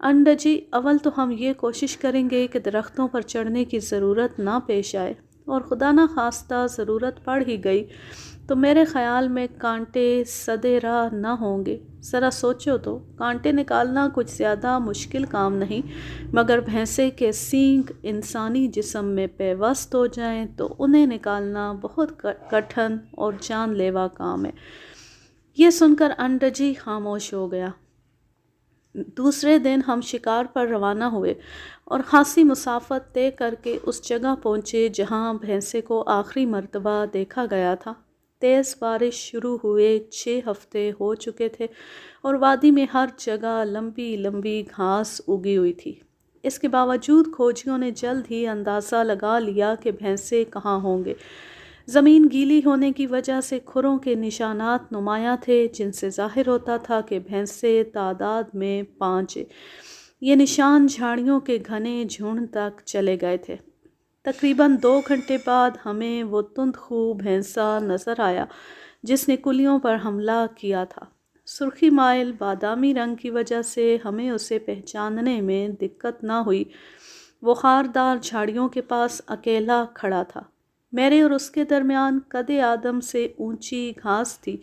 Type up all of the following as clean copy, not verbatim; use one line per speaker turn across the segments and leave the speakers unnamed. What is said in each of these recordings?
انڈجی اول تو ہم یہ کوشش کریں گے کہ درختوں پر چڑھنے کی ضرورت نہ پیش آئے، اور خدا نہ خواستہ ضرورت پڑ ہی گئی تو میرے خیال میں کانٹے سدے راہ نہ ہوں گے۔ ذرا سوچو تو، کانٹے نکالنا کچھ زیادہ مشکل کام نہیں، مگر بھینسے کے سینگ انسانی جسم میں پیوست ہو جائیں تو انہیں نکالنا بہت کٹھن اور جان لیوا کام ہے۔ یہ سن کر انڈجی خاموش ہو گیا۔ دوسرے دن ہم شکار پر روانہ ہوئے اور خاصی مسافت طے کر کے اس جگہ پہنچے جہاں بھینسے کو آخری مرتبہ دیکھا گیا تھا۔ تیز بارش شروع ہوئے 6 ہفتے ہو چکے تھے اور وادی میں ہر جگہ لمبی لمبی گھاس اگی ہوئی تھی۔ اس کے باوجود کھوجیوں نے جلد ہی اندازہ لگا لیا کہ بھینسے کہاں ہوں گے۔ زمین گیلی ہونے کی وجہ سے کھروں کے نشانات نمایاں تھے، جن سے ظاہر ہوتا تھا کہ بھینسے تعداد میں 5 یہ نشان جھاڑیوں کے گھنے جھنڈ تک چلے گئے تھے۔ تقریباً 2 گھنٹے بعد ہمیں وہ تند خو بھینسا نظر آیا جس نے کلیوں پر حملہ کیا تھا۔ سرخی مائل بادامی رنگ کی وجہ سے ہمیں اسے پہچاننے میں دقت نہ ہوئی۔ وہ خاردار جھاڑیوں کے پاس اکیلا کھڑا تھا۔ میرے اور اس کے درمیان قد آدم سے اونچی گھاس تھی،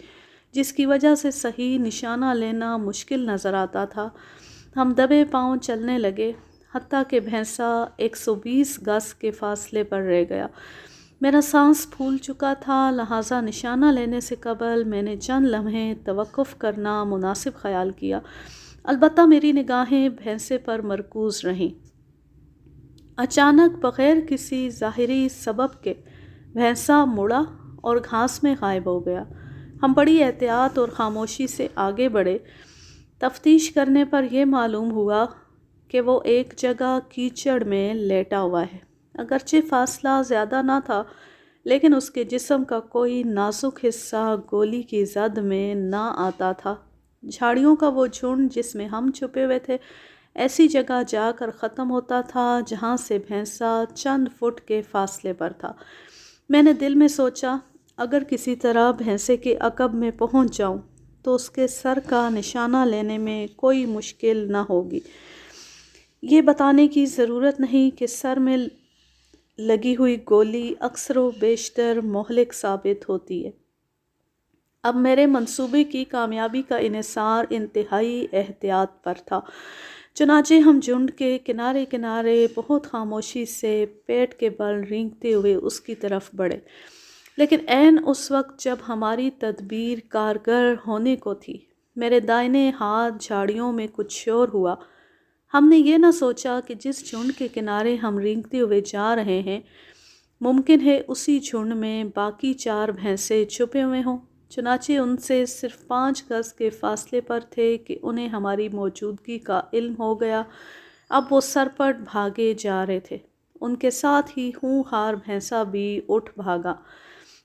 جس کی وجہ سے صحیح نشانہ لینا مشکل نظر آتا تھا۔ ہم دبے پاؤں چلنے لگے، حتیٰ کہ بھینسا 120 گز کے فاصلے پر رہ گیا۔ میرا سانس پھول چکا تھا، لہٰذا نشانہ لینے سے قبل میں نے چند لمحے توقف کرنا مناسب خیال کیا۔ البتہ میری نگاہیں بھینسے پر مرکوز رہیں۔ اچانک بغیر کسی ظاہری سبب کے بھینسا مڑا اور گھاس میں غائب ہو گیا۔ ہم بڑی احتیاط اور خاموشی سے آگے بڑھے۔ تفتیش کرنے پر یہ معلوم ہوا کہ وہ ایک جگہ کیچڑ میں لیٹا ہوا ہے۔ اگرچہ فاصلہ زیادہ نہ تھا، لیکن اس کے جسم کا کوئی نازک حصہ گولی کی زد میں نہ آتا تھا۔ جھاڑیوں کا وہ جھنڈ جس میں ہم چھپے ہوئے تھے ایسی جگہ جا کر ختم ہوتا تھا جہاں سے بھینسا چند فٹ کے فاصلے پر تھا۔ میں نے دل میں سوچا، اگر کسی طرح بھینسے کے عقب میں پہنچ جاؤں تو اس کے سر کا نشانہ لینے میں کوئی مشکل نہ ہوگی۔ یہ بتانے کی ضرورت نہیں کہ سر میں لگی ہوئی گولی اکثر و بیشتر مہلک ثابت ہوتی ہے۔ اب میرے منصوبے کی کامیابی کا انحصار انتہائی احتیاط پر تھا۔ چنانچہ ہم جھنڈ کے کنارے کنارے بہت خاموشی سے پیٹ کے بل رینگتے ہوئے اس کی طرف بڑھے، لیکن عین اس وقت جب ہماری تدبیر کارگر ہونے کو تھی، میرے دائنے ہاتھ جھاڑیوں میں کچھ شور ہوا۔ ہم نے یہ نہ سوچا کہ جس جھنڈ کے کنارے ہم رینگتے ہوئے جا رہے ہیں، ممکن ہے اسی جھنڈ میں باقی 4 بھینسے چھپے ہوئے ہوں۔ چنانچہ ان سے صرف 5 گز کے فاصلے پر تھے کہ انہیں ہماری موجودگی کا علم ہو گیا۔ اب وہ سرپٹ بھاگے جا رہے تھے، ان کے ساتھ ہی ہونہار بھینسا بھی اٹھ بھاگا۔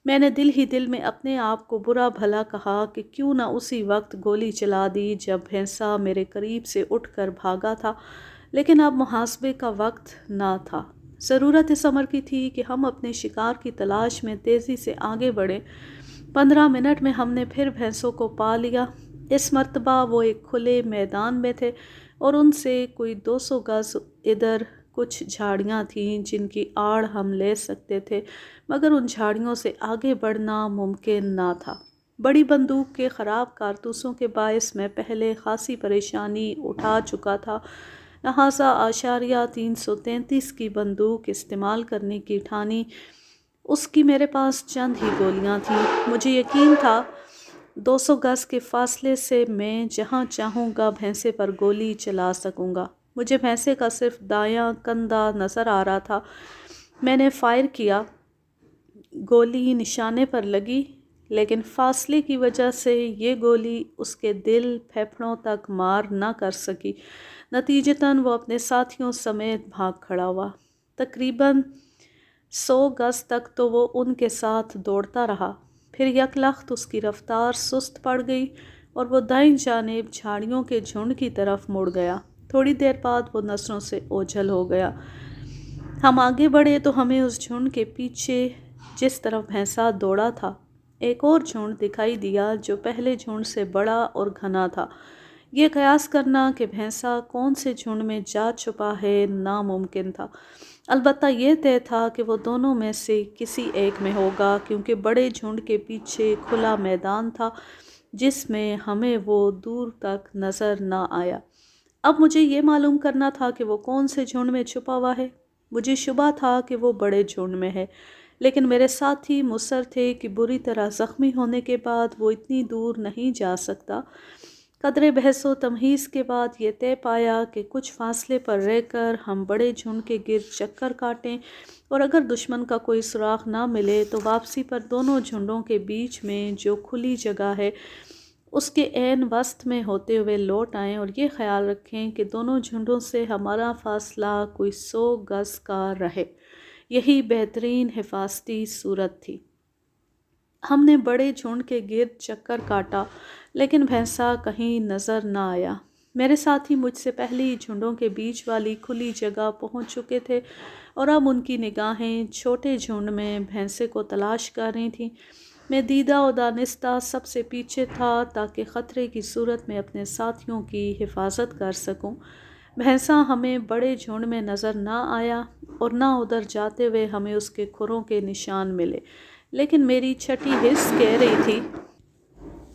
میں نے دل ہی دل میں اپنے آپ کو برا بھلا کہا کہ کیوں نہ اسی وقت گولی چلا دی جب بھینسا میرے قریب سے اٹھ کر بھاگا تھا، لیکن اب محاسبے کا وقت نہ تھا۔ ضرورت اس امر کی تھی کہ ہم اپنے شکار کی تلاش میں تیزی سے آگے بڑھیں۔ 15 منٹ میں ہم نے پھر بھینسوں کو پا لیا۔ اس مرتبہ وہ ایک کھلے میدان میں تھے اور ان سے کوئی 200 گز ادھر کچھ جھاڑیاں تھیں جن کی آڑ ہم لے سکتے تھے، مگر ان جھاڑیوں سے آگے بڑھنا ممکن نہ تھا۔ بڑی بندوق کے خراب کارتوسوں کے باعث میں پہلے خاصی پریشانی اٹھا چکا تھا، لہٰذا .333 کی بندوق استعمال کرنے کی ٹھانی۔ اس کی میرے پاس چند ہی گولیاں تھیں۔ مجھے یقین تھا 200 گز کے فاصلے سے میں جہاں چاہوں گا بھینسے پر گولی چلا سکوں گا۔ مجھے بھینسے کا صرف دایاں کندھا نظر آ رہا تھا۔ میں نے فائر کیا، گولی نشانے پر لگی، لیکن فاصلے کی وجہ سے یہ گولی اس کے دل پھیپھڑوں تک مار نہ کر سکی۔ نتیجتاً وہ اپنے ساتھیوں سمیت بھاگ کھڑا ہوا۔ تقریباً 100 گز تک تو وہ ان کے ساتھ دوڑتا رہا، پھر یک لخت اس کی رفتار سست پڑ گئی اور وہ دائیں جانب جھاڑیوں کے جھنڈ کی طرف مڑ گیا۔ تھوڑی دیر بعد وہ نظروں سے اوجھل ہو گیا۔ ہم آگے بڑھے تو ہمیں اس جھنڈ کے پیچھے جس طرف بھینسا دوڑا تھا ایک اور جھنڈ دکھائی دیا جو پہلے جھنڈ سے بڑا اور گھنا تھا۔ یہ قیاس کرنا کہ بھینسا کون سے جھنڈ میں جا چھپا ہے ناممکن تھا، البتہ یہ طے تھا کہ وہ دونوں میں سے کسی ایک میں ہوگا، کیونکہ بڑے جھنڈ کے پیچھے کھلا میدان تھا جس میں ہمیں وہ دور تک نظر نہ آیا۔ اب مجھے یہ معلوم کرنا تھا کہ وہ کون سے جھنڈ میں چھپا ہوا ہے۔ مجھے شبہ تھا کہ وہ بڑے جھنڈ میں ہے، لیکن میرے ساتھی مصر تھے کہ بری طرح زخمی ہونے کے بعد وہ اتنی دور نہیں جا سکتا۔ قدرے بحث و تمہیز کے بعد یہ طے پایا کہ کچھ فاصلے پر رہ کر ہم بڑے جھنڈ کے گرد چکر کاٹیں، اور اگر دشمن کا کوئی سراغ نہ ملے تو واپسی پر دونوں جھنڈوں کے بیچ میں جو کھلی جگہ ہے اس کے عین وسط میں ہوتے ہوئے لوٹ آئیں، اور یہ خیال رکھیں کہ دونوں جھنڈوں سے ہمارا فاصلہ کوئی 100 گز کا رہے۔ یہی بہترین حفاظتی صورت تھی۔ ہم نے بڑے جھنڈ کے گرد چکر کاٹا، لیکن بھینسا کہیں نظر نہ آیا۔ میرے ساتھی مجھ سے پہلے ہی جھنڈوں کے بیچ والی کھلی جگہ پہنچ چکے تھے، اور اب ان کی نگاہیں چھوٹے جھنڈ میں بھینسے کو تلاش کر رہی تھیں۔ میں دیدہ و دانستہ سب سے پیچھے تھا تاکہ خطرے کی صورت میں اپنے ساتھیوں کی حفاظت کر سکوں۔ بھینسا ہمیں بڑے جھنڈ میں نظر نہ آیا، اور نہ ادھر جاتے ہوئے ہمیں اس کے کھروں کے نشان ملے، لیکن میری چھٹی حس کہہ رہی تھی،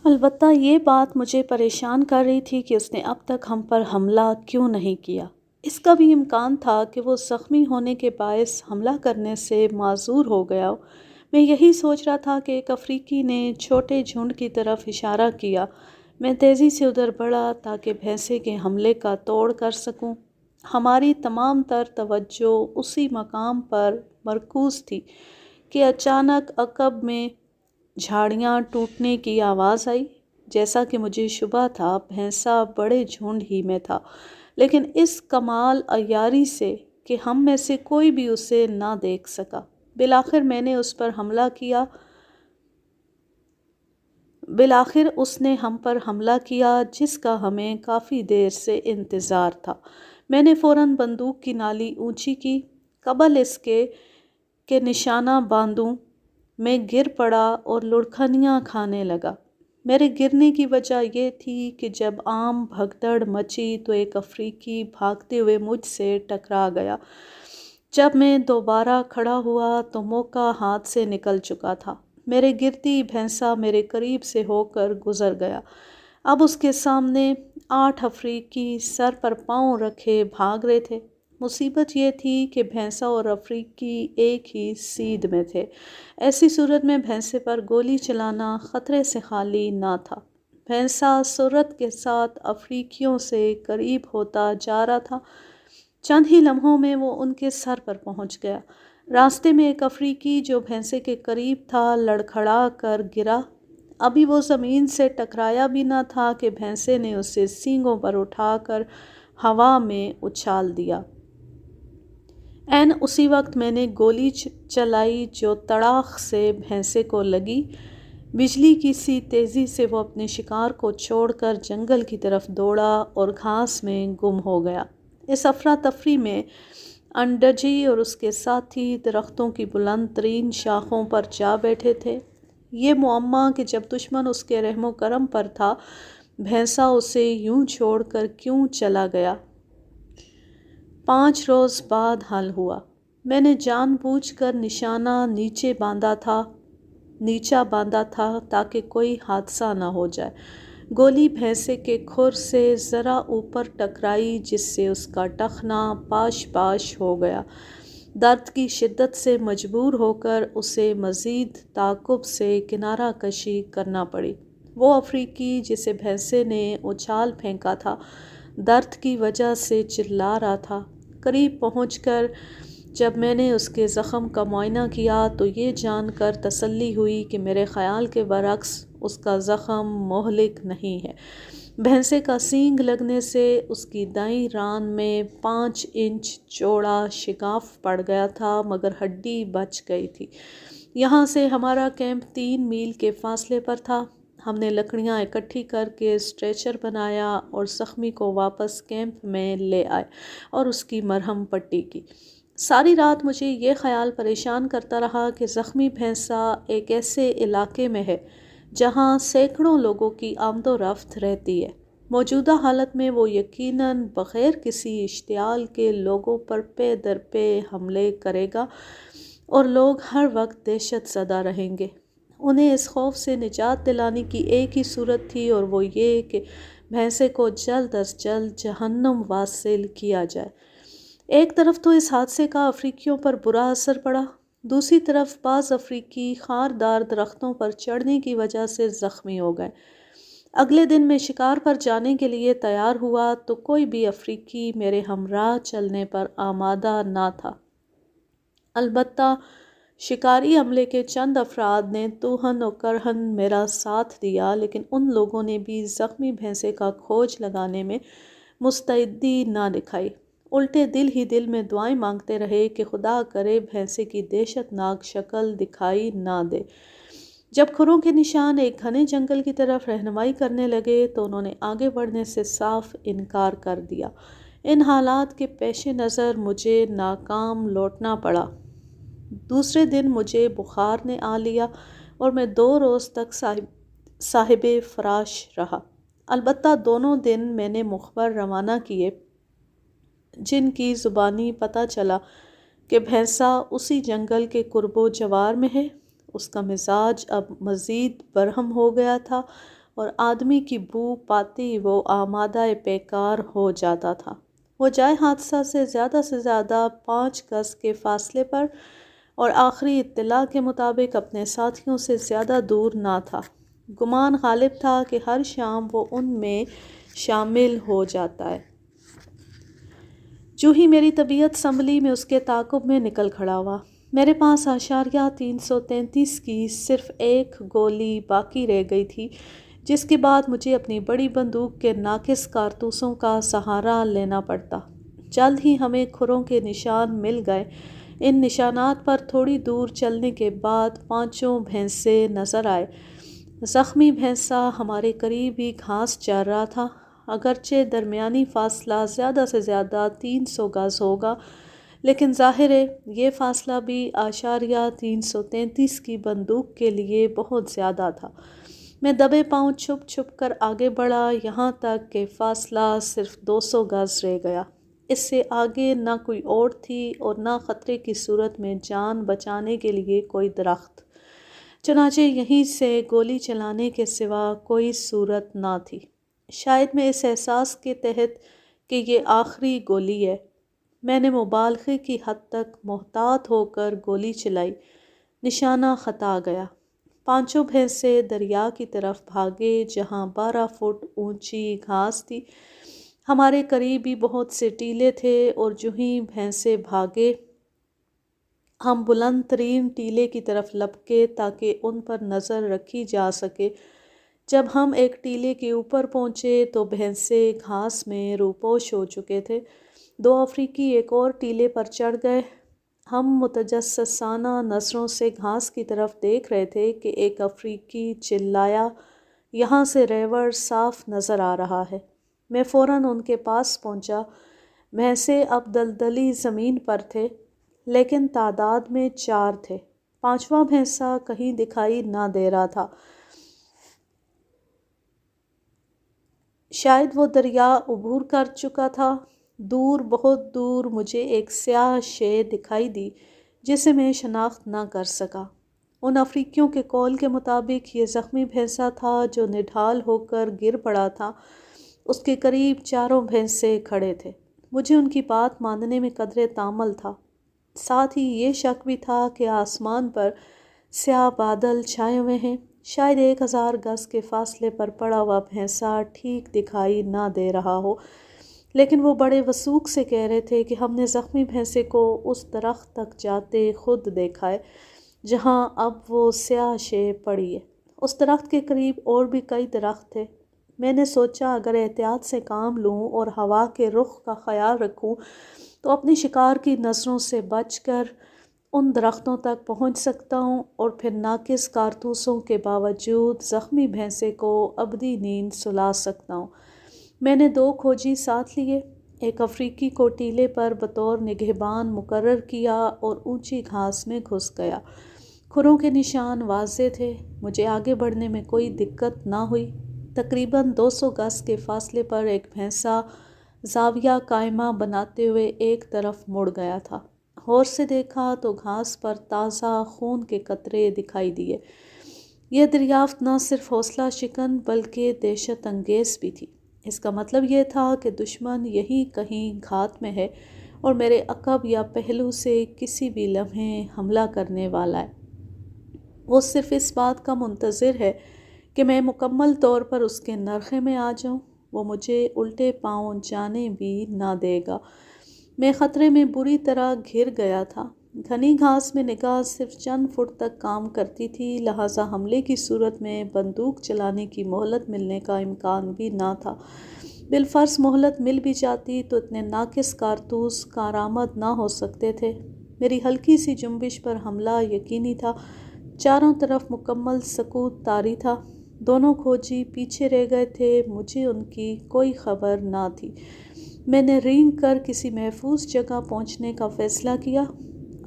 البتہ یہ بات مجھے پریشان کر رہی تھی کہ اس نے اب تک ہم پر حملہ کیوں نہیں کیا۔ اس کا بھی امکان تھا کہ وہ زخمی ہونے کے باعث حملہ کرنے سے معذور ہو گیا۔ میں یہی سوچ رہا تھا کہ ایک افریقی نے چھوٹے جھنڈ کی طرف اشارہ کیا۔ میں تیزی سے ادھر بڑھا تاکہ بھینسے کے حملے کا توڑ کر سکوں۔ ہماری تمام تر توجہ اسی مقام پر مرکوز تھی کہ اچانک عقب میں جھاڑیاں ٹوٹنے کی آواز آئی۔ جیسا کہ مجھے شبہ تھا، بھینسا بڑے جھنڈ ہی میں تھا، لیکن اس کمال عیاری سے کہ ہم میں سے کوئی بھی اسے نہ دیکھ سکا۔ بالآخر میں نے اس پر حملہ کیا۔ بالآخر اس نے ہم پر حملہ کیا، جس کا ہمیں کافی دیر سے انتظار تھا۔ میں نے فوراً بندوق کی نالی اونچی کی، قبل اس کے کہ نشانہ باندھوں۔ میں گر پڑا اور لڑکھنیاں کھانے لگا۔ میرے گرنے کی وجہ یہ تھی کہ جب عام بھگدڑ مچی تو ایک افریقی بھاگتے ہوئے مجھ سے ٹکرا گیا۔ جب میں دوبارہ کھڑا ہوا تو موقع ہاتھ سے نکل چکا تھا۔ میرے گرتی بھینسا میرے قریب سے ہو کر گزر گیا۔ اب اس کے سامنے 8 افریقی سر پر پاؤں رکھے بھاگ رہے تھے۔ مصیبت یہ تھی کہ بھینسا اور افریقی ایک ہی سیدھ میں تھے۔ ایسی صورت میں بھینسے پر گولی چلانا خطرے سے خالی نہ تھا۔ بھینسا سرعت کے ساتھ افریقیوں سے قریب ہوتا جا رہا تھا۔ چند ہی لمحوں میں وہ ان کے سر پر پہنچ گیا۔ راستے میں ایک افریقی جو بھینسے کے قریب تھا لڑکھڑا کر گرا۔ ابھی وہ زمین سے ٹکرایا بھی نہ تھا کہ بھینسے نے اسے سینگوں پر اٹھا کر ہوا میں اچھال دیا۔ عین اسی وقت میں نے گولی چلائی جو تڑاخ سے بھینسے کو لگی۔ بجلی کی سی تیزی سے وہ اپنے شکار کو چھوڑ کر جنگل کی طرف دوڑا اور گھاس میں گم ہو گیا۔ اس افراتفری میں انڈجی اور اس کے ساتھی درختوں کی بلند ترین شاخوں پر جا بیٹھے تھے۔ یہ معمہ کہ جب دشمن اس کے رحم و کرم پر تھا، بھینسا اسے یوں چھوڑ کر کیوں چلا گیا، 5 روز بعد حل ہوا۔ میں نے جان بوجھ کر نشانہ نیچا باندھا تھا تاکہ کوئی حادثہ نہ ہو جائے۔ گولی بھینسے کے کھر سے ذرا اوپر ٹکرائی، جس سے اس کا ٹخنا پاش پاش ہو گیا۔ درد کی شدت سے مجبور ہو کر اسے مزید تعاقب سے کنارہ کشی کرنا پڑی۔ وہ افریقی جسے بھینسے نے اچھال پھینکا تھا، درد کی وجہ سے چلا رہا تھا۔ قریب پہنچ کر جب میں نے اس کے زخم کا معائنہ کیا تو یہ جان کر تسلی ہوئی کہ میرے خیال کے برعکس اس کا زخم مہلک نہیں ہے۔ بھینسے کا سینگ لگنے سے اس کی دائیں ران میں 5 انچ چوڑا شگاف پڑ گیا تھا، مگر ہڈی بچ گئی تھی۔ یہاں سے ہمارا کیمپ 3 میل کے فاصلے پر تھا۔ ہم نے لکڑیاں اکٹھی کر کے اسٹریچر بنایا اور زخمی کو واپس کیمپ میں لے آئے اور اس کی مرہم پٹی کی۔ ساری رات مجھے یہ خیال پریشان کرتا رہا کہ زخمی بھینسا ایک ایسے علاقے میں ہے جہاں سینکڑوں لوگوں کی آمد و رفت رہتی ہے۔ موجودہ حالت میں وہ یقیناً بغیر کسی اشتعال کے لوگوں پر پے در پے حملے کرے گا اور لوگ ہر وقت دہشت زدہ رہیں گے۔ انہیں اس خوف سے نجات دلانے کی ایک ہی صورت تھی اور وہ یہ کہ بھینسے کو جلد از جلد جہنم واصل کیا جائے۔ ایک طرف تو اس حادثے کا افریقیوں پر برا اثر پڑا، دوسری طرف بعض افریقی خاردار درختوں پر چڑھنے کی وجہ سے زخمی ہو گئے۔ اگلے دن میں شکار پر جانے کے لیے تیار ہوا تو کوئی بھی افریقی میرے ہمراہ چلنے پر آمادہ نہ تھا۔ البتہ شکاری عملے کے چند افراد نے توہن و کرہن میرا ساتھ دیا، لیکن ان لوگوں نے بھی زخمی بھینسے کا کھوج لگانے میں مستعدی نہ دکھائی، الٹے دل ہی دل میں دعائیں مانگتے رہے کہ خدا کرے بھینسے کی دہشت ناک شکل دکھائی نہ دے۔ جب کھروں کے نشان ایک گھنے جنگل کی طرف رہنمائی کرنے لگے تو انہوں نے آگے بڑھنے سے صاف انکار کر دیا۔ ان حالات کے پیش نظر مجھے ناکام لوٹنا پڑا۔ دوسرے دن مجھے بخار نے آ لیا اور میں 2 روز تک صاحب فراش رہا۔ البتہ دونوں دن میں نے مخبر روانہ کیے جن کی زبانی پتہ چلا کہ بھینسا اسی جنگل کے قرب و جوار میں ہے۔ اس کا مزاج اب مزید برہم ہو گیا تھا اور آدمی کی بو پاتے ہی وہ آمادہ پیکار ہو جاتا تھا۔ وہ جائے حادثہ سے زیادہ 5 گز کے فاصلے پر اور آخری اطلاع کے مطابق اپنے ساتھیوں سے زیادہ دور نہ تھا۔ گمان غالب تھا کہ ہر شام وہ ان میں شامل ہو جاتا ہے۔ جو ہی میری طبیعت سنبھلی میں اس کے تعاقب میں نکل کھڑا ہوا۔ میرے پاس اشاریہ 333 کی صرف ایک گولی باقی رہ گئی تھی، جس کے بعد مجھے اپنی بڑی بندوق کے ناقص کارتوسوں کا سہارا لینا پڑتا۔ جلد ہی ہمیں کھروں کے نشان مل گئے۔ ان نشانات پر تھوڑی دور چلنے کے بعد 5 بھینسے نظر آئے۔ زخمی بھینسا ہمارے قریب ہی گھاس چر رہا تھا، اگرچہ درمیانی فاصلہ زیادہ سے زیادہ 300 گز ہوگا، لیکن ظاہر ہے یہ فاصلہ بھی اشاریہ 333 کی بندوق کے لیے بہت زیادہ تھا۔ میں دبے پاؤں چھپ چھپ کر آگے بڑھا، یہاں تک کہ فاصلہ صرف 200 گز رہ گیا۔ اس سے آگے نہ کوئی اوٹ تھی اور نہ خطرے کی صورت میں جان بچانے کے لیے کوئی درخت، چنانچہ یہیں سے گولی چلانے کے سوا کوئی صورت نہ تھی۔ شاید میں اس احساس کے تحت کہ یہ آخری گولی ہے، میں نے مبالغے کی حد تک محتاط ہو کر گولی چلائی۔ نشانہ خطا گیا۔ 5 بھینسے دریا کی طرف بھاگے جہاں 12 فٹ اونچی گھاس تھی۔ ہمارے قریب بھی بہت سے ٹیلے تھے اور جو ہی بھینسے بھاگے ہم بلند ترین ٹیلے کی طرف لپکے تاکہ ان پر نظر رکھی جا سکے۔ جب ہم ایک ٹیلے کے اوپر پہنچے تو بھینسے گھاس میں روپوش ہو چکے تھے۔ 2 افریقی ایک اور ٹیلے پر چڑھ گئے۔ ہم متجسسانہ نظروں سے گھاس کی طرف دیکھ رہے تھے کہ ایک افریقی چلایا، یہاں سے ریوڑ صاف نظر آ رہا ہے۔ میں فوراً ان کے پاس پہنچا۔ بھینسے اب دلدلی زمین پر تھے، لیکن تعداد میں 4 تھے۔ 5واں بھینسا کہیں دکھائی نہ دے رہا تھا۔ شاید وہ دریا عبور کر چکا تھا۔ دور، بہت دور مجھے ایک سیاہ شے دکھائی دی جسے میں شناخت نہ کر سکا۔ ان افریقیوں کے قول کے مطابق یہ زخمی بھینسا تھا جو نڈھال ہو کر گر پڑا تھا۔ اس کے قریب 4 بھینسے کھڑے تھے۔ مجھے ان کی بات ماننے میں قدرے تامل تھا، ساتھ ہی یہ شک بھی تھا کہ آسمان پر سیاہ بادل چھائے ہوئے ہیں۔ شاید 1000 گز کے فاصلے پر پڑا ہوا بھینسا ٹھیک دکھائی نہ دے رہا ہو، لیکن وہ بڑے وثوق سے کہہ رہے تھے کہ ہم نے زخمی بھینسے کو اس درخت تک جاتے خود دیکھا ہے جہاں اب وہ سیاہ شے پڑی ہے۔ اس درخت کے قریب اور بھی کئی درخت تھے۔ میں نے سوچا اگر احتیاط سے کام لوں اور ہوا کے رخ کا خیال رکھوں تو اپنی شکار کی نظروں سے بچ کر ان درختوں تک پہنچ سکتا ہوں اور پھر ناقص کارتوسوں کے باوجود زخمی بھینسے کو ابدی نیند سلا سکتا ہوں۔ میں نے 2 کھوجی ساتھ لیے، ایک افریقی کو ٹیلے پر بطور نگہبان مقرر کیا اور اونچی گھاس میں گھس گیا۔ کھروں کے نشان واضح تھے، مجھے آگے بڑھنے میں کوئی دقت نہ ہوئی۔ تقریباً 200 گز کے فاصلے پر ایک بھینسا زاویہ قائمہ بناتے ہوئے ایک طرف مڑ گیا تھا۔ غور سے دیکھا تو گھاس پر تازہ خون کے قطرے دکھائی دیے۔ یہ دریافت نہ صرف حوصلہ شکن بلکہ دہشت انگیز بھی تھی۔ اس کا مطلب یہ تھا کہ دشمن یہیں کہیں گھات میں ہے اور میرے عقب یا پہلو سے کسی بھی لمحے حملہ کرنے والا ہے۔ وہ صرف اس بات کا منتظر ہے کہ میں مکمل طور پر اس کے نرخے میں آ جاؤں۔ وہ مجھے الٹے پاؤں جانے بھی نہ دے گا۔ میں خطرے میں بری طرح گھر گیا تھا۔ گھنی گھاس میں نگاہ صرف چند فٹ تک کام کرتی تھی، لہٰذا حملے کی صورت میں بندوق چلانے کی مہلت ملنے کا امکان بھی نہ تھا۔ بالفرض مہلت مل بھی جاتی تو اتنے ناقص کارتوس کارآمد نہ ہو سکتے تھے۔ میری ہلکی سی جنبش پر حملہ یقینی تھا۔ چاروں طرف مکمل سکوت طاری تھا۔ دونوں کھوجی پیچھے رہ گئے تھے، مجھے ان کی کوئی خبر نہ تھی۔ میں نے رینگ کر کسی محفوظ جگہ پہنچنے کا فیصلہ کیا۔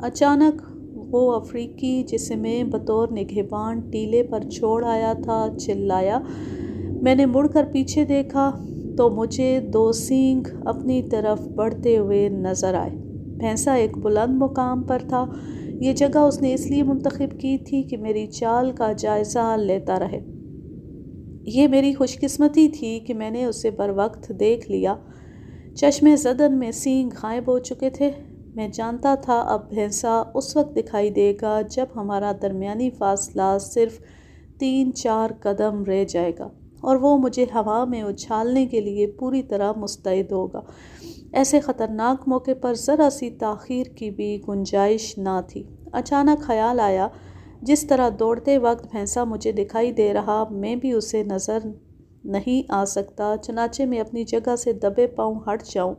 اچانک وہ افریقی جسے میں بطور نگہبان ٹیلے پر چھوڑ آیا تھا چلایا۔ میں نے مڑ کر پیچھے دیکھا تو مجھے 2 سینگ اپنی طرف بڑھتے ہوئے نظر آئے۔ بھینسا ایک بلند مقام پر تھا۔ یہ جگہ اس نے اس لیے منتخب کی تھی کہ میری چال کا جائزہ لیتا رہے۔ یہ میری خوش قسمتی تھی کہ میں نے اسے بروقت دیکھ لیا۔ چشمِ زدن میں سینگ غائب ہو چکے تھے۔ میں جانتا تھا اب بھینسا اس وقت دکھائی دے گا جب ہمارا درمیانی فاصلہ صرف 3-4 قدم رہ جائے گا اور وہ مجھے ہوا میں اچھالنے کے لیے پوری طرح مستعد ہوگا۔ ایسے خطرناک موقع پر ذرا سی تاخیر کی بھی گنجائش نہ تھی۔ اچانک خیال آیا، جس طرح دوڑتے وقت بھینسا مجھے دکھائی دے رہا، میں بھی اسے نظر نہیں آ سکتا، چنانچہ میں اپنی جگہ سے دبے پاؤں ہٹ جاؤں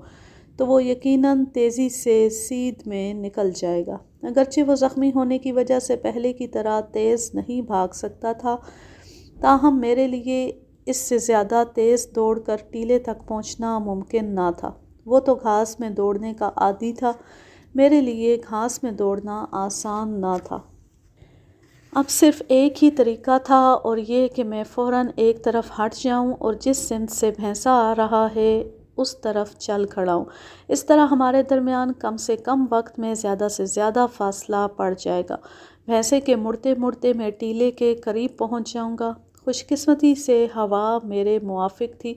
تو وہ یقیناً تیزی سے سیدھ میں نکل جائے گا۔ اگرچہ وہ زخمی ہونے کی وجہ سے پہلے کی طرح تیز نہیں بھاگ سکتا تھا، تاہم میرے لیے اس سے زیادہ تیز دوڑ کر ٹیلے تک پہنچنا ممکن نہ تھا۔ وہ تو گھاس میں دوڑنے کا عادی تھا، میرے لیے گھاس میں دوڑنا آسان نہ تھا۔ اب صرف ایک ہی طریقہ تھا اور یہ کہ میں فوراً ایک طرف ہٹ جاؤں اور جس سمت سے بھینسا آ رہا ہے اس طرف چل کھڑا ہوں۔ اس طرح ہمارے درمیان کم سے کم وقت میں زیادہ سے زیادہ فاصلہ پڑ جائے گا۔ بھینسے کے مڑتے مڑتے میں ٹیلے کے قریب پہنچ جاؤں گا۔ خوش قسمتی سے ہوا میرے موافق تھی۔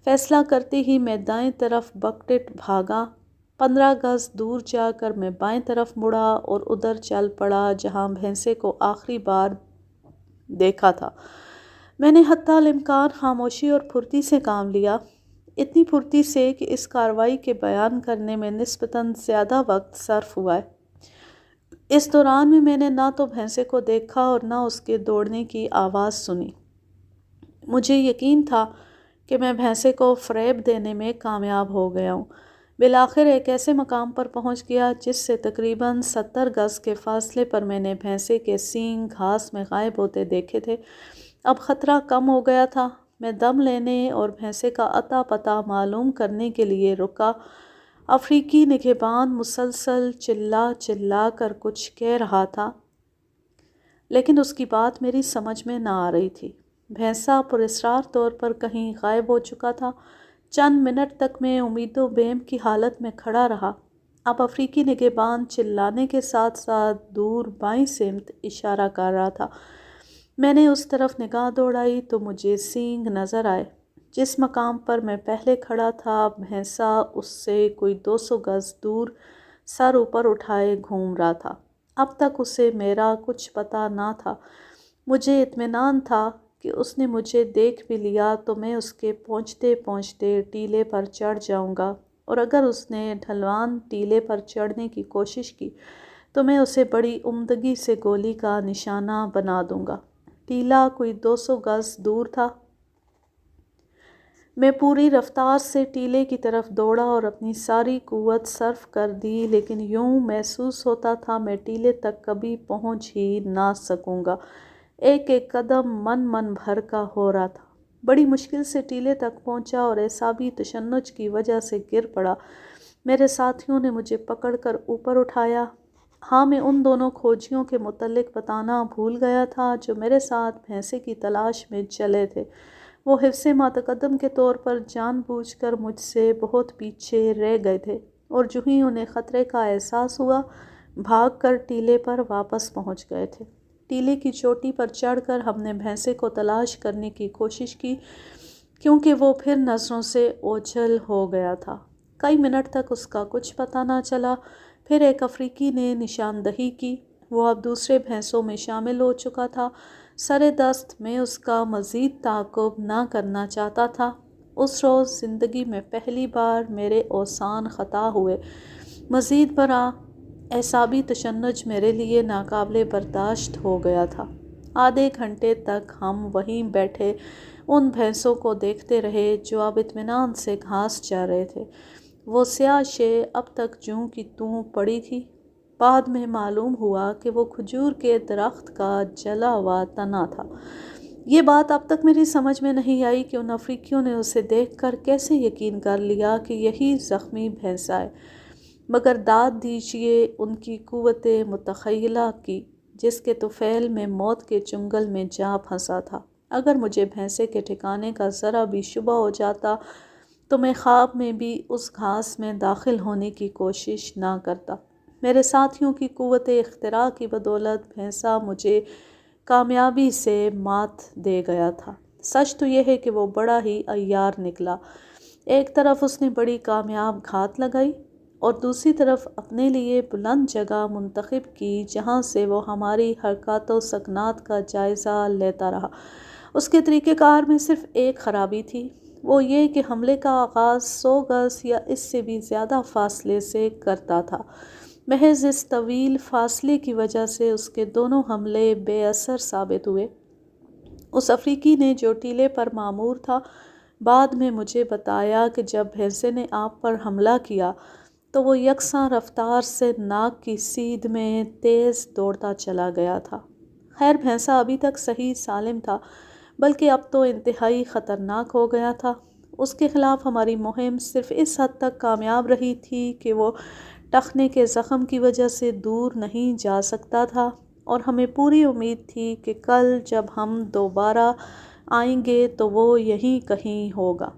فیصلہ کرتے ہی میں دائیں طرف بکٹٹ بھاگا۔ 15 گز دور جا کر میں بائیں طرف مڑا اور ادھر چل پڑا جہاں بھینسے کو آخری بار دیکھا تھا۔ میں نے حتی الامکان خاموشی اور پھرتی سے کام لیا، اتنی پھرتی سے کہ اس کارروائی کے بیان کرنے میں نسبتاً زیادہ وقت صرف ہوا ہے۔ اس دوران میں نے نہ تو بھینسے کو دیکھا اور نہ اس کے دوڑنے کی آواز سنی۔ مجھے یقین تھا کہ میں بھینسے کو فریب دینے میں کامیاب ہو گیا ہوں۔ بالآخر ایک ایسے مقام پر پہنچ گیا جس سے تقریباً 70 گز کے فاصلے پر میں نے بھینسے کے سینگ گھاس میں غائب ہوتے دیکھے تھے۔ اب خطرہ کم ہو گیا تھا۔ میں دم لینے اور بھینسے کا اتا پتہ معلوم کرنے کے لیے رکا۔ افریقی نگہبان مسلسل چلا چلا کر کچھ کہہ رہا تھا، لیکن اس کی بات میری سمجھ میں نہ آ رہی تھی۔ بھینسا پراسرار طور پر کہیں غائب ہو چکا تھا۔ چند منٹ تک میں امید و بیم کی حالت میں کھڑا رہا۔ اب افریقی نگہبان چلانے کے ساتھ ساتھ دور بائیں سمت اشارہ کر رہا تھا۔ میں نے اس طرف نگاہ دوڑائی تو مجھے سینگ نظر آئے۔ جس مقام پر میں پہلے کھڑا تھا، بھینسا اس سے کوئی 200 گز دور سر اوپر اٹھائے گھوم رہا تھا۔ اب تک اسے میرا کچھ پتہ نہ تھا۔ مجھے اطمینان تھا کہ اس نے مجھے دیکھ بھی لیا تو میں اس کے پہنچتے پہنچتے ٹیلے پر چڑھ جاؤں گا، اور اگر اس نے ڈھلوان ٹیلے پر چڑھنے کی کوشش کی تو میں اسے بڑی عمدگی سے گولی کا نشانہ بنا دوں گا۔ ٹیلہ کوئی 200 گز دور تھا۔ میں پوری رفتار سے ٹیلے کی طرف دوڑا اور اپنی ساری قوت صرف کر دی، لیکن یوں محسوس ہوتا تھا میں ٹیلے تک کبھی پہنچ ہی نہ سکوں گا۔ ایک ایک قدم من بھر کا ہو رہا تھا۔ بڑی مشکل سے ٹیلے تک پہنچا اور اعصابی تشنج کی وجہ سے گر پڑا۔ میرے ساتھیوں نے مجھے پکڑ کر اوپر اٹھایا۔ ہاں، میں ان دونوں کھوجیوں کے متعلق بتانا بھول گیا تھا جو میرے ساتھ بھینسے کی تلاش میں چلے تھے۔ وہ حفظ ماتقدم کے طور پر جان بوجھ کر مجھ سے بہت پیچھے رہ گئے تھے، اور جو ہی انہیں خطرے کا احساس ہوا بھاگ کر ٹیلے پر واپس پہنچ گئے تھے۔ ٹیلے کی چوٹی پر چڑھ کر ہم نے بھینسے کو تلاش کرنے کی کوشش کی، کیونکہ وہ پھر نظروں سے اوجھل ہو گیا تھا۔ کئی منٹ تک اس کا کچھ پتہ نہ چلا۔ پھر ایک افریقی نے نشاندہی کی، وہ اب دوسرے بھینسوں میں شامل ہو چکا تھا۔ سر دست میں اس کا مزید تعاقب نہ کرنا چاہتا تھا۔ اس روز زندگی میں پہلی بار میرے اوسان خطا ہوئے۔ مزید برآں اعصابی تشنج میرے لیے ناقابل برداشت ہو گیا تھا۔ آدھے گھنٹے تک ہم وہیں بیٹھے ان بھینسوں کو دیکھتے رہے جو اب اطمینان سے گھاس چر رہے تھے۔ وہ سیاہ شے اب تک جوں کی توں پڑی تھی۔ بعد میں معلوم ہوا کہ وہ کھجور کے درخت کا جلا ہوا تنا تھا۔ یہ بات اب تک میری سمجھ میں نہیں آئی کہ ان افریقیوں نے اسے دیکھ کر کیسے یقین کر لیا کہ یہی زخمی بھینسا ہے، مگر داد دیجیے ان کی قوت متخیلہ کی، جس کے طفیل میں موت کے چنگل میں جا پھنسا تھا۔ اگر مجھے بھینسے کے ٹھکانے کا ذرا بھی شبہ ہو جاتا تو میں خواب میں بھی اس گھاس میں داخل ہونے کی کوشش نہ کرتا۔ میرے ساتھیوں کی قوت اختراع کی بدولت بھینسا مجھے کامیابی سے مات دے گیا تھا۔ سچ تو یہ ہے کہ وہ بڑا ہی عیار نکلا۔ ایک طرف اس نے بڑی کامیاب گھات لگائی اور دوسری طرف اپنے لیے بلند جگہ منتخب کی جہاں سے وہ ہماری حرکات و سکنات کا جائزہ لیتا رہا۔ اس کے طریقہ کار میں صرف ایک خرابی تھی، وہ یہ کہ حملے کا آغاز 100 گز یا اس سے بھی زیادہ فاصلے سے کرتا تھا۔ محض اس طویل فاصلے کی وجہ سے اس کے دونوں حملے بے اثر ثابت ہوئے۔ اس افریقی نے جو ٹیلے پر مامور تھا بعد میں مجھے بتایا کہ جب بھینسے نے آپ پر حملہ کیا تو وہ یکساں رفتار سے ناک کی سیدھ میں تیز دوڑتا چلا گیا تھا۔ خیر بھینسا ابھی تک صحیح سالم تھا، بلکہ اب تو انتہائی خطرناک ہو گیا تھا۔ اس کے خلاف ہماری مہم صرف اس حد تک کامیاب رہی تھی کہ وہ ٹخنے کے زخم کی وجہ سے دور نہیں جا سکتا تھا، اور ہمیں پوری امید تھی کہ کل جب ہم دوبارہ آئیں گے تو وہ یہیں کہیں ہوگا۔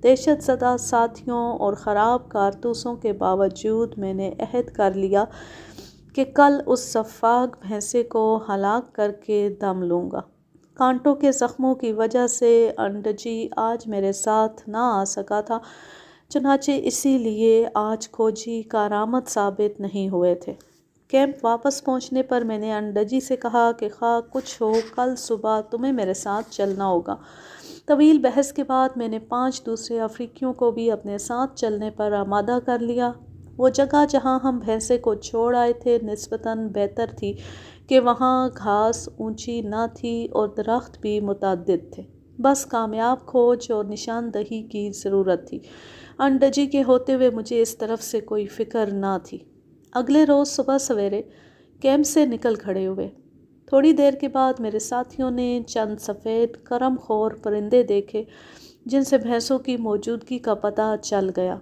دہشت زدہ ساتھیوں اور خراب کارتوسوں کے باوجود میں نے عہد کر لیا کہ کل اس سفاک بھینسے کو ہلاک کر کے دم لوں گا۔ کانٹوں کے زخموں کی وجہ سے انڈجی آج میرے ساتھ نہ آ سکا تھا، چنانچہ اسی لیے آج کھوجی کارآمد ثابت نہیں ہوئے تھے۔ کیمپ واپس پہنچنے پر میں نے انڈجی سے کہا کہ خواہ کچھ ہو کل صبح تمہیں میرے ساتھ چلنا ہوگا۔ طویل بحث کے بعد میں نے 5 دوسرے افریقیوں کو بھی اپنے ساتھ چلنے پر آمادہ کر لیا۔ وہ جگہ جہاں ہم بھینسے کو چھوڑ آئے تھے نسبتاً بہتر تھی کہ وہاں گھاس اونچی نہ تھی اور درخت بھی متعدد تھے۔ بس کامیاب کھوج اور نشاندہی کی ضرورت تھی۔ انڈجی کے ہوتے ہوئے مجھے اس طرف سے کوئی فکر نہ تھی۔ اگلے روز صبح سویرے کیمپ سے نکل کھڑے ہوئے۔ تھوڑی دیر کے بعد میرے ساتھیوں نے چند سفید کرم خور پرندے دیکھے جن سے بھینسوں کی موجودگی کا پتہ چل گیا۔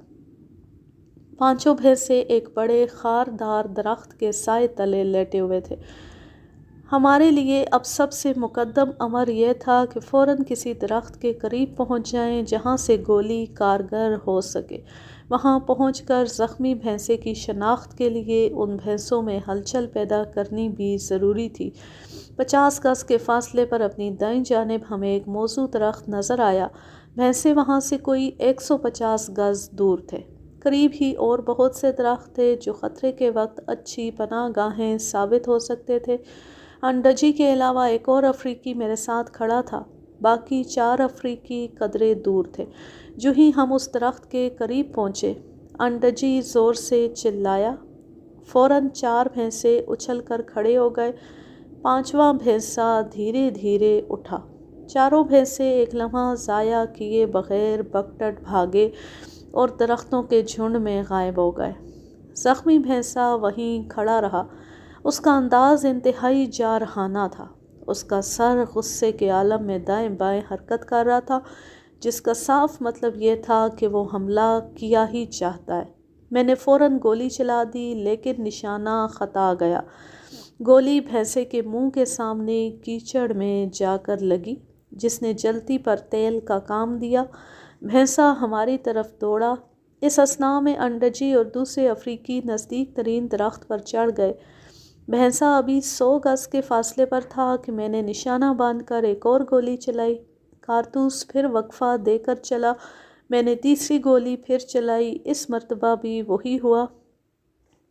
5 بھینسے ایک بڑے خاردار درخت کے سائے تلے لیٹے ہوئے تھے۔ ہمارے لیے اب سب سے مقدم امر یہ تھا کہ فوراً کسی درخت کے قریب پہنچ جائیں جہاں سے گولی کارگر ہو سکے۔ وہاں پہنچ کر زخمی بھینسے کی شناخت کے لیے ان بھینسوں میں ہلچل پیدا کرنی بھی ضروری تھی۔ 50 گز کے فاصلے پر اپنی دائیں جانب ہمیں ایک موزوں درخت نظر آیا۔ بھینسے وہاں سے کوئی 150 گز دور تھے۔ قریب ہی اور بہت سے درخت تھے جو خطرے کے وقت اچھی پناہ گاہیں ثابت ہو سکتے تھے۔ انڈجی کے علاوہ ایک اور افریقی میرے ساتھ کھڑا تھا۔ باقی 4 افریقی قدرے دور تھے۔ جو ہی ہم اس درخت کے قریب پہنچے انڈجی زور سے چلایا۔ فوراً 4 بھینسے اچھل کر کھڑے ہو گئے۔ 5واں بھینسا دھیرے دھیرے اٹھا۔ 4 بھینسے ایک لمحہ ضائع کیے بغیر بگٹٹ بھاگے اور درختوں کے جھنڈ میں غائب ہو گئے۔ زخمی بھینسا وہیں کھڑا رہا۔ اس کا انداز انتہائی جارحانہ تھا۔ اس کا سر غصے کے عالم میں دائیں بائیں حرکت کر رہا تھا، جس کا صاف مطلب یہ تھا کہ وہ حملہ کیا ہی چاہتا ہے۔ میں نے فوراً گولی چلا دی لیکن نشانہ خطا گیا۔ گولی بھینسے کے منہ کے سامنے کیچڑ میں جا کر لگی۔ جس نے جلتی پر تیل کا کام دیا۔ بھینسا ہماری طرف دوڑا۔ اس اثناء میں انڈجی اور دوسرے افریقی نزدیک ترین درخت پر چڑھ گئے۔ بھینسا ابھی 100 گز کے فاصلے پر تھا کہ میں نے نشانہ باندھ کر ایک اور گولی چلائی۔ کارتوس پھر وقفہ دے کر چلا۔ میں نے تیسری گولی پھر چلائی۔ اس مرتبہ بھی وہی ہوا۔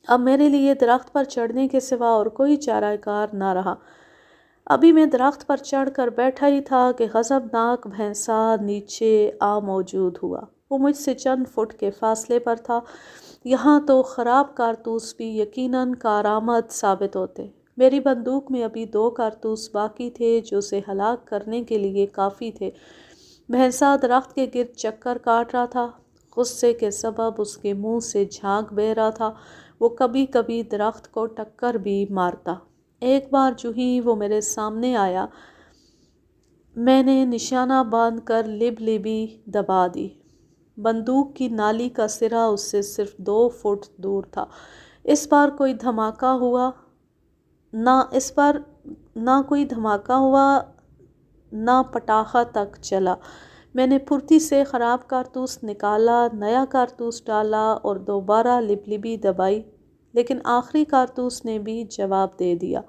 اب میرے لیے درخت پر چڑھنے کے سوا اور کوئی چارہ کار نہ رہا۔ ابھی میں درخت پر چڑھ کر بیٹھا ہی تھا کہ غضبناک بھینسا نیچے آ موجود ہوا۔ وہ مجھ سے چند فٹ کے فاصلے پر تھا۔ یہاں تو خراب کارتوس بھی یقیناً کارآمد ثابت ہوتے۔ میری بندوق میں ابھی 2 کارتوس باقی تھے جو اسے ہلاک کرنے کے لیے کافی تھے۔ بھینسا درخت کے گرد چکر کاٹ رہا تھا۔ غصے کے سبب اس کے منہ سے جھاگ بہہ رہا تھا۔ وہ کبھی کبھی درخت کو ٹکر بھی مارتا۔ ایک بار جو ہی وہ میرے سامنے آیا، میں نے نشانہ باندھ کر لبی دبا دی۔ بندوق کی نالی کا سرا اس سے صرف 2 فٹ دور تھا۔ اس بار کوئی دھماکہ ہوا نہ پٹاخہ تک چلا۔ میں نے پھرتی سے خراب کارتوس نکالا، نیا کارتوس ڈالا اور دوبارہ لبی دبائی، لیکن آخری کارتوس نے بھی جواب دے دیا۔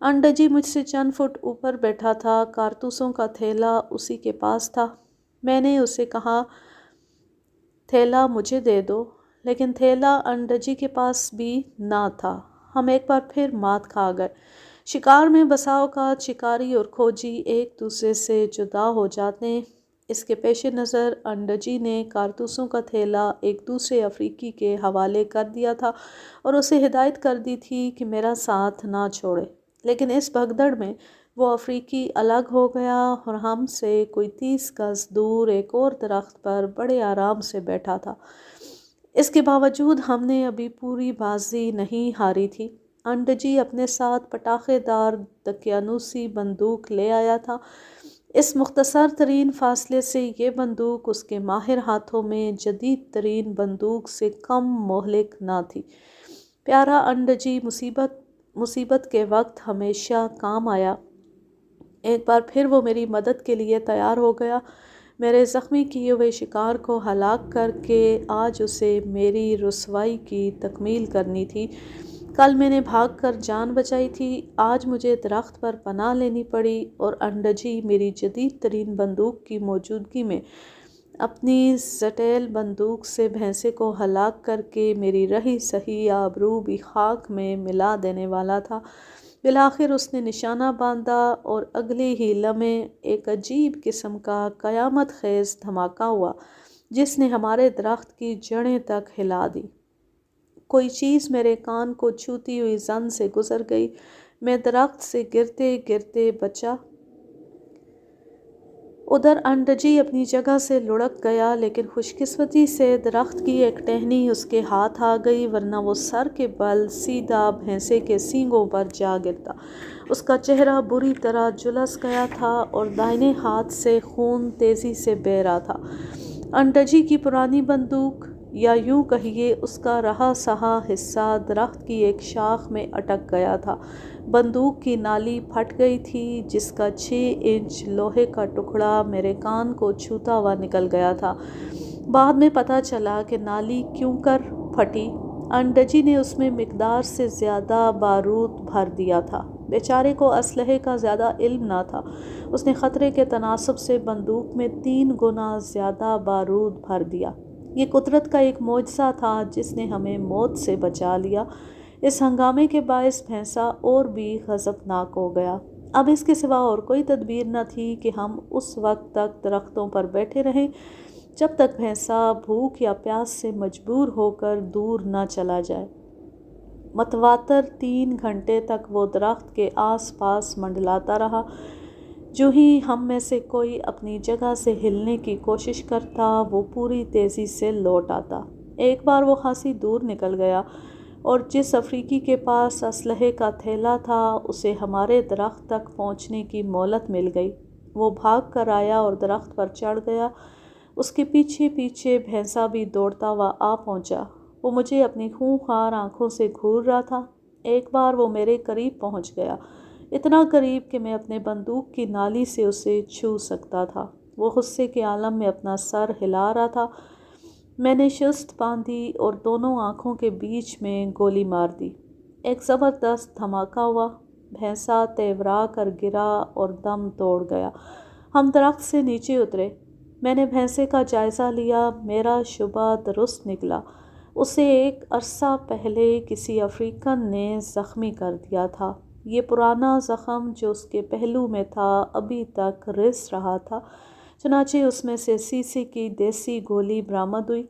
انڈجی مجھ سے چند فٹ اوپر بیٹھا تھا۔ کارتوسوں کا تھیلا اسی کے پاس تھا۔ میں نے اسے کہا، تھیلا مجھے دے دو، لیکن تھیلا انڈجی کے پاس بھی نہ تھا۔ ہم ایک بار پھر مات کھا گئے۔ شکار میں بسا اوقات شکاری اور کھوجی ایک دوسرے سے جدا ہو جاتے ہیں۔ اس کے پیش نظر انڈجی نے کارتوسوں کا تھیلا ایک دوسرے افریقی کے حوالے کر دیا تھا اور اسے ہدایت کر دی تھی کہ میرا ساتھ نہ چھوڑے، لیکن اس بھگدڑ میں وہ افریقی الگ ہو گیا اور ہم سے کوئی 30 گز دور ایک اور درخت پر بڑے آرام سے بیٹھا تھا۔ اس کے باوجود ہم نے ابھی پوری بازی نہیں ہاری تھی۔ انڈجی اپنے ساتھ پٹاخے دار دقیانوسی بندوق لے آیا تھا۔ اس مختصر ترین فاصلے سے یہ بندوق اس کے ماہر ہاتھوں میں جدید ترین بندوق سے کم مہلک نہ تھی۔ پیارا انڈجی مصیبت کے وقت ہمیشہ کام آیا۔ ایک بار پھر وہ میری مدد کے لیے تیار ہو گیا۔ میرے زخمی کیے ہوئے شکار کو ہلاک کر کے آج اسے میری رسوائی کی تکمیل کرنی تھی۔ کل میں نے بھاگ کر جان بچائی تھی، آج مجھے درخت پر پناہ لینی پڑی اور انڈجی میری جدید ترین بندوق کی موجودگی میں اپنی زٹیل بندوق سے بھینسے کو ہلاک کر کے میری رہی سہی آبرو بھی خاک میں ملا دینے والا تھا۔ بالآخر اس نے نشانہ باندھا اور اگلے ہی لمحے ایک عجیب قسم کا قیامت خیز دھماکہ ہوا جس نے ہمارے درخت کی جڑیں تک ہلا دی۔ کوئی چیز میرے کان کو چھوتی ہوئی زن سے گزر گئی۔ میں درخت سے گرتے گرتے بچا۔ ادھر انڈجی اپنی جگہ سے لڑک گیا، لیکن خوش قسمتی سے درخت کی ایک ٹہنی اس کے ہاتھ آ گئی، ورنہ وہ سر کے بل سیدھا بھینسے کے سینگوں پر جا گرتا۔ اس کا چہرہ بری طرح جھلس گیا تھا اور دائیں ہاتھ سے خون تیزی سے بہہ رہا تھا۔ انڈجی کی پرانی بندوق، یا یوں کہیے اس کا رہا سہا حصہ، درخت کی ایک شاخ میں اٹک گیا تھا۔ بندوق کی نالی پھٹ گئی تھی، جس کا 6 انچ لوہے کا ٹکڑا میرے کان کو چھوتا ہوا نکل گیا تھا۔ بعد میں پتہ چلا کہ نالی کیوں کر پھٹی۔ انڈجی نے اس میں مقدار سے زیادہ بارود بھر دیا تھا۔ بیچارے کو اسلحے کا زیادہ علم نہ تھا۔ اس نے خطرے کے تناسب سے بندوق میں 3 گنا زیادہ بارود بھر دیا۔ یہ قدرت کا ایک معجزہ تھا جس نے ہمیں موت سے بچا لیا۔ اس ہنگامے کے باعث بھینسا اور بھی غضبناک ہو گیا۔ اب اس کے سوا اور کوئی تدبیر نہ تھی کہ ہم اس وقت تک درختوں پر بیٹھے رہیں جب تک بھینسا بھوک یا پیاس سے مجبور ہو کر دور نہ چلا جائے۔ متواتر 3 گھنٹے تک وہ درخت کے آس پاس منڈلاتا رہا۔ جو ہی ہم میں سے کوئی اپنی جگہ سے ہلنے کی کوشش کرتا، وہ پوری تیزی سے لوٹ آتا۔ ایک بار وہ خاصی دور نکل گیا اور جس افریقی کے پاس اسلحے کا تھیلا تھا اسے ہمارے درخت تک پہنچنے کی مہلت مل گئی۔ وہ بھاگ کر آیا اور درخت پر چڑھ گیا۔ اس کے پیچھے پیچھے بھینسا بھی دوڑتا ہوا آ پہنچا۔ وہ مجھے اپنی خونخوار آنکھوں سے گھور رہا تھا۔ ایک بار وہ میرے قریب پہنچ گیا۔ اتنا قریب کہ میں اپنے بندوق کی نالی سے اسے چھو سکتا تھا۔ وہ غصے کے عالم میں اپنا سر ہلا رہا تھا۔ میں نے شست باندھی اور دونوں آنکھوں کے بیچ میں گولی مار دی۔ ایک زبردست دھماکہ ہوا، بھینسا تیورا کر گرا اور دم توڑ گیا۔ ہم درخت سے نیچے اترے۔ میں نے بھینسے کا جائزہ لیا۔ میرا شبہ درست نکلا۔ اسے ایک عرصہ پہلے کسی افریقن نے زخمی کر دیا تھا۔ یہ پرانا زخم جو اس کے پہلو میں تھا ابھی تک رس رہا تھا، چنانچہ اس میں سے سیسی کی دیسی گولی برآمد ہوئی۔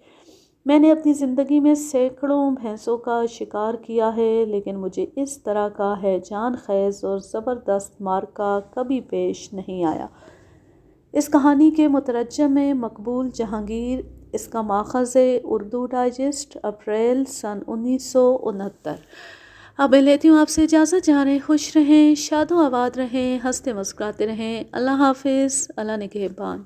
میں نے اپنی زندگی میں سینکڑوں بھینسوں کا شکار کیا ہے، لیکن مجھے اس طرح کا ہیجان خیز اور زبردست مارکا کبھی پیش نہیں آیا۔ اس کہانی کے مترجم مقبول جہانگیر۔ اس کا ماخذ اردو ڈائجسٹ، اپریل سن 1969۔ اب میں لیتی ہوں آپ سے اجازت۔ جہاں رہیں خوش رہیں، شاد و آباد رہیں، ہنستے مسکراتے رہیں۔ اللہ حافظ، اللہ نگہبان۔